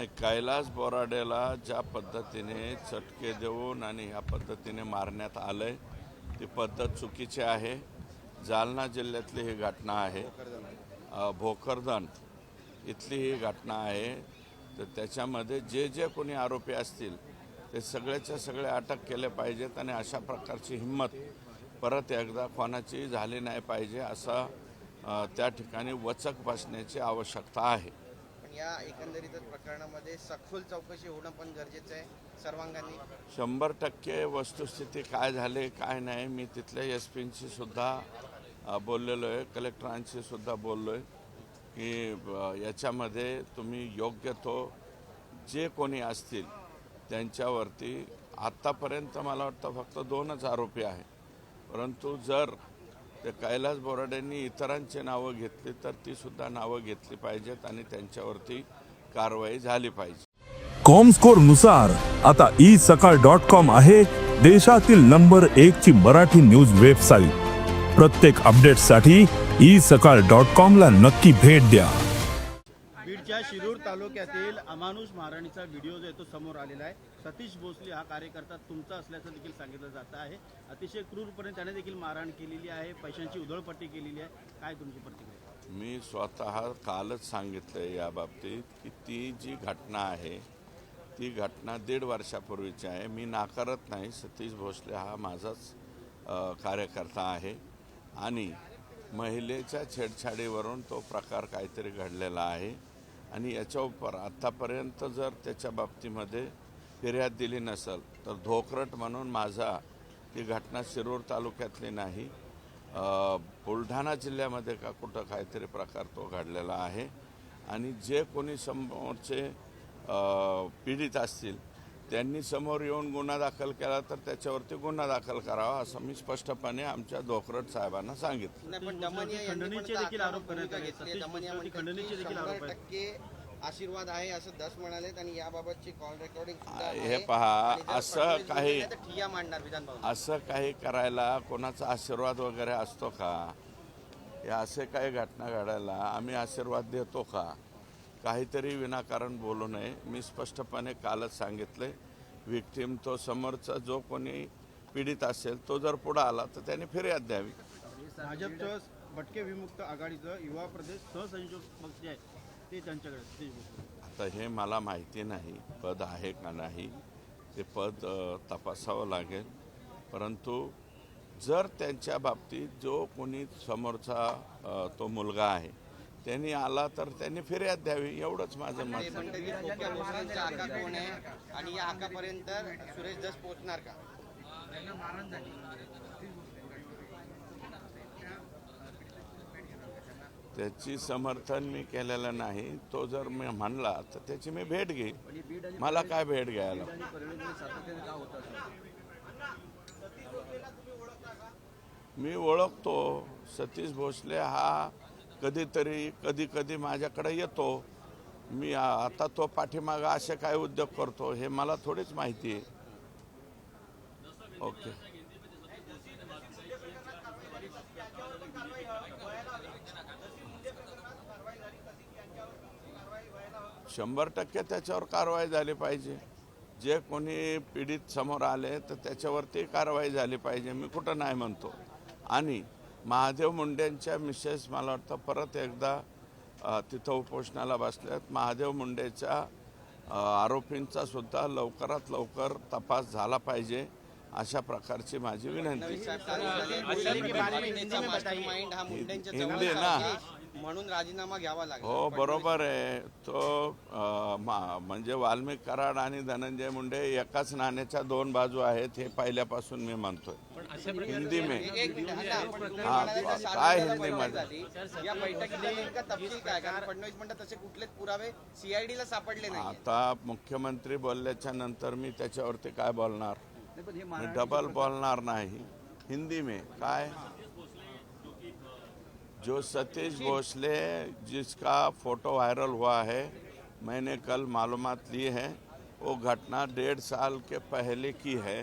नाही, कैलास बोराडेला ज्या पद्धतीने चटके देऊन आणि ह्या पद्धतीने मारण्यात आलंय ती पद्धत चुकीची आहे। जालना जिल्ह्यातली ही घटना आहे, भोकरदन इथली ही घटना आहे। तर त्याच्यामध्ये जे जे कोणी आरोपी असतील ते सगळेच्या सगळे अटक केले पाहिजेत आणि अशा प्रकारची हिंमत परत एकदा कोणाची झाली नाही पाहिजे असा त्या ठिकाणी वचक बसण्याची आवश्यकता आहे। या एकंदरीतच प्रकरणामध्ये सखोल चौकशी होणं पण गरजेचं आहे सर्वांगांनी। 100% वस्तुस्थिती काय झाले काय नाही मी तिथल्या एसपींशी सुद्धा बोललेलो आहे, कलेक्टरांशी सुद्धा बोललो आहे की याच्यामध्ये तुम्ही योग्य तो जे कोणी असतील त्यांच्यावरती आत्तापर्यंत मला वाटतं फक्त 2च आरोपी आहे, परंतु जर ते कैलास बोराडेंनी इतरांची नावं घेतली तर ती सुद्धा नावं घेतली पाहिजेत आणि त्यांच्यावरती कारवाई झाली पाहिजे। कॉमस्कोर नुसार आता isakal.com आहे देशातील नंबर 1 ची मराठी न्यूज वेबसाईट। प्रत्येक अपडेटसाठी isakal.com ला नक्की भेट द्या। बीडच्या शिरूर तालुक्यातील अमानुष मारहाणीचा व्हिडिओ जो आहे तो समोर आलेला आहे। सतीश भोसले हा कार्यकर्ता तुमचा असल्याचं देखील सांगितलं जात आहे। अतिशय क्रूरपणे त्याने देखील मारहाण केलेली आहे, पैशांची उधळपट्टी केलेली आहे। काय तुमची प्रतिक्रिया? मी स्वतः कालच सांगितलं या बाबतीत की ती जी घटना आहे ती घटना 1.5 वर्षापूर्वीची आहे। मी नाकारत नाही, सतीश भोसले हा माझाच कार्यकर्ता आहे आणि महिलेच्या छेडछाडीवरून तो प्रकार काहीतरी घडलेला आहे आणि याच्यावर आत्तापर्यंत जर त्याच्या बाबतीमध्ये फिर्याद दिली नसेल तर धोकरट म्हणून माझा ती घटना शिरूर तालुक्यातली नाही बुलढाणा जिल्ह्यामध्ये का कुठं काहीतरी प्रकार तो घडलेला आहे आणि जे कोणी समोरचे पीडित असतील त्यांनी समोर येऊन गुन्हा दाखल केला तर त्याच्यावरती गुन्हा दाखल करावा असं मी स्पष्टपणे आमच्या धोकरट साहेबांना सांगितलं। आशीर्वाद आहे असं दस म्हणालेत आणि याबाबतची कॉल रेकॉर्डिंग हे पहा, असं काही करायला कोणाचा आशीर्वाद वगैरे असतो का? या असे काही घटना घडायला आम्ही आशीर्वाद देतो का? काहीतरी विनाकारण बोलू नये। मी स्पष्टपणे कालच सांगितले विक्टीम तो समोरचा जो कोणी पीडित असेल तो जर पुढे आला तर त्याने फिर्याद द्यावी। भाजपचं भटके विमुक्त आघाडीचं युवा प्रदेश सहसंयोजक पक्ष आहे ते त्यांच्याकडे आता हे मला माहिती नाही पद आहे का नाही, ते पद तपासावं लागेल, परंतु जर त्यांच्या बाबतीत जो कोणी समोरचा तो मुलगा आहे त्यांनी आला तर त्यांनी फिर्याद द्यावी एवढंच माझं मत आहे। आणि या हक्कापर्यंत सुरेश दस पोहोचणार का? त्याची समर्थन मी केलेलं नाही, तो जर मी म्हणला तर त्याची मी भेट घेईन। मला काय भेट घ्यायला? मी ओळखतो सतीश भोसले हा कधीतरी कधी माझ्याकडे येतो। मी आता तो पाठीमागं असे काय उद्योग करतो हे मला थोडीच माहिती आहे। ओके, शंभर टक्के त्याच्यावर कारवाई झाली पाहिजे। जे कोणी पीडित समोर आले तर त्याच्यावरती कारवाई झाली पाहिजे, मी कुठं नाही म्हणतो। आणि महादेव मुंडेंच्या मिसेस मला वाटतं परत एकदा तिथं उपोषणाला बसल्यात। महादेव मुंडेच्या आरोपींचा सुद्धा लवकरात लवकर तपास झाला पाहिजे अशा प्रकारची माझी विनंती। हिंदी ना म्हणून राजीनामा घ्यावा लागेल। हो बरोबर आहे, तो म्हणजे वाल्मिक कराड आणि धनंजय मुंडे एकाच नाण्याच्या 2 बाजू आहेत हे पहिल्यापासून मी म्हणतोय। हिंदी में काय हिंदी मध्ये या बैठकीचा नेमका तपशील काय? कारण फडणवीस म्हणतात तसे कुठलेच पुरावे सीआयडीला सापडले नाही। आता मुख्यमंत्री बोलल्याच्या नंतर मी त्याच्यावरती काय बोलणार? मी डबल बोलणार नाही। हिंदी में काय? जो सतीश भोसले जिसका फोटो वायरल हुआ है, मैंने कल मालूमात ली है, वो घटना 1.5 साल के पहले की है।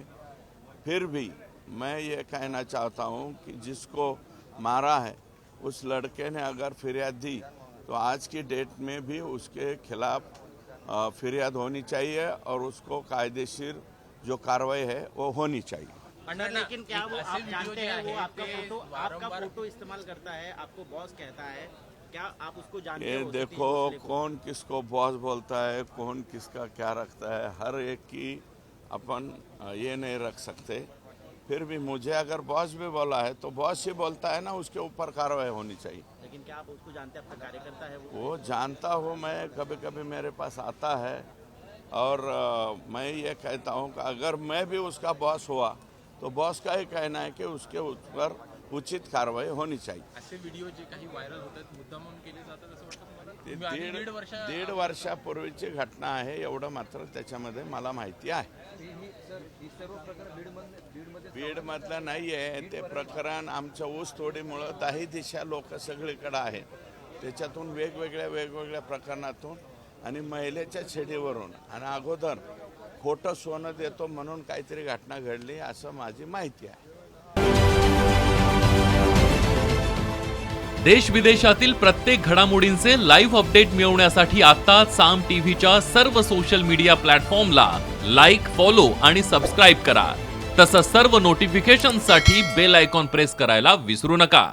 फिर भी मैं ये कहना चाहता हूँ कि जिसको मारा है उस लड़के ने अगर फिर्याद दी तो आज की डेट में भी उसके खिलाफ फिरियाद होनी चाहिए और उसको कायदेशीर जो कार्रवाई है वो होनी चाहिए। सर, लेकिन क्या वो आप जानते हैं वो आपका फोटो इस्तेमाल करता है, आपको बॉस कहता है, क्या आप उसको जानते ये हो? देखो कौन किसको बॉस बोलता है, कौन किसका क्या रखता है, हर एक की अपन ये नहीं रख सकते। फिर भी मुझे अगर बॉस भी बोला है तो बॉस ही बोलता है ना, उसके ऊपर कार्रवाई होनी चाहिए। लेकिन क्या आप उसको जानते हैं, आपका कार्यकर्ता है वो जानता हूँ, मैं कभी कभी मेरे पास आता है और मैं ये कहता हूँ कि अगर मैं भी उसका बॉस हुआ तो बॉस का ही कहना है कि उसके ऊपर उचित कारवाई होनी चाहिए। असे व्हिडिओ जे काही व्हायरल होत आहेत मुद्दामून केले जातात असं वाटतं तुम्हाला? ते तुम्ही आधी दीड वर्षापूर्वीची घटना आहे, एवढं मात्र त्याच्यामध्ये मला माहिती आहे। बीडमधलं नाही आहे ते प्रकरण, आमच्या ऊसतोडीमुळं 10 दिशा लोक सगळीकडे आहेत, त्याच्यातून वेगवेगळ्या प्रकरणातून आणि महिलेच्या छेडीवरून आणि अगोदर खोटं सोनं देतो म्हणून काहीतरी घटना घडली असं माझी माहिती आहे। देश विदेशातील प्रत्येक घडामोडींचे लाईव्ह अपडेट मिळवण्यासाठी आता साम टीव्हीच्या सर्व सोशल मीडिया प्लॅटफॉर्मला लाईक, फॉलो आणि सबस्क्राईब करा। तसंच सर्व नोटिफिकेशनसाठी बेल आयकॉन प्रेस करायला विसरू नका।